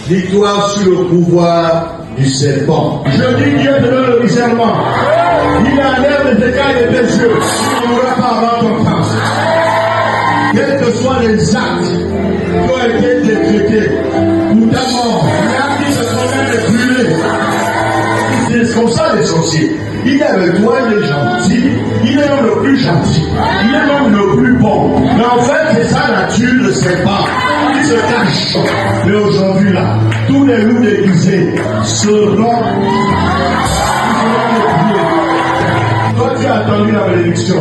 Victoire sur le pouvoir du serpent. Je dis Dieu te donne le discernement. Il a l'air de décaler tes yeux. Tu n'auras pas avant ton temps. Quels que soient les actes qui ont été décrétés pour ta mort, Regarde qui se promène de brûler. c'est comme ça les sorciers. Il est avec toi, il est gentil, il est même le plus gentil, il est même le plus bon. Mais en fait, c'est sa nature, ne sait pas. Il se cache. Mais aujourd'hui là, tous les loups déguisés seront. Toi, tu as attendu la bénédiction.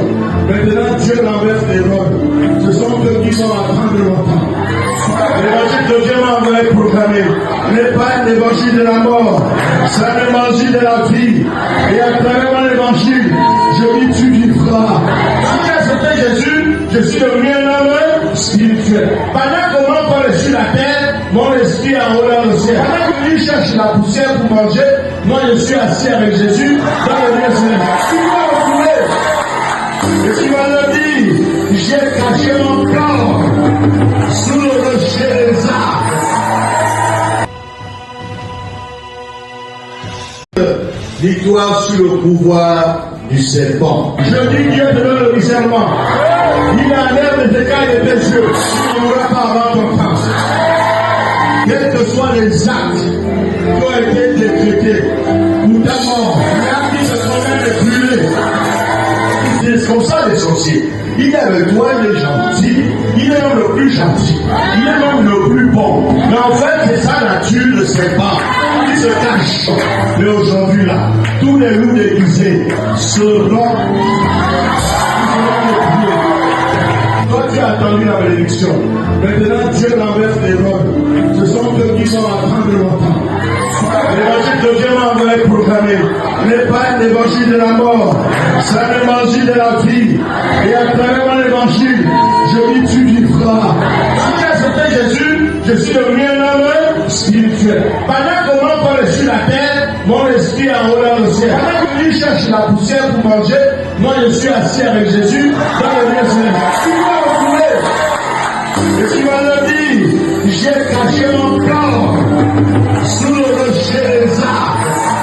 Maintenant, Dieu renverse les rôles. Ce sont eux qui vont attendre longtemps. L'évangile de Dieu m'a envoyé proclamer. N'est pas l'évangile de la mort, c'est l'évangile de la vie. Et à travers mon évangile, je dis tu vivras. Si tu as accepté Jésus, je suis devenu un homme spirituel. Pendant que mon corps est sur la terre, mon esprit est en haut dans le ciel. Pendant que lui cherche la poussière pour manger, moi je suis assis avec Jésus dans le lieu céleste. Tu vas retrouver. Et tu vas le dire, j'ai caché mon corps sous le rocher des arbres. Victoire sur le pouvoir du serpent. Je dis Dieu te donne le discernement. Il a l'air de décaler tes yeux. Tu n'auras pas avant ton temps. Quels que soient les actes qui ont été décrétés pour ta mort, Regarde qui se promène de brûler. c'est comme ça les sorciers. Il est avec toi, il est gentil, il est même le plus gentil, il est même le plus bon. Mais en fait, c'est sa nature, ne sait pas. Il se cache. Mais aujourd'hui là, tous les loups déguisés seront. Toi, tu as attendu la bénédiction. Maintenant, Dieu renverse les rôles. Ce sont eux qui vont attendre longtemps. L'évangile de Dieu m'a envoyé proclamer. N'est pas l'évangile de la mort, c'est l'évangile de la vie. Et à travers mon évangile, je dis tu vivras. Si tu as accepté Jésus, je suis devenu un homme spirituel. Pendant que mon corps est sur la terre, mon esprit est en haut dans le ciel. Pendant que lui cherche la poussière pour manger, moi je suis assis avec Jésus dans le lieu céleste. Tu vas retrouver. Et tu vas le dire, j'ai caché mon corps sous le rocher des arbres.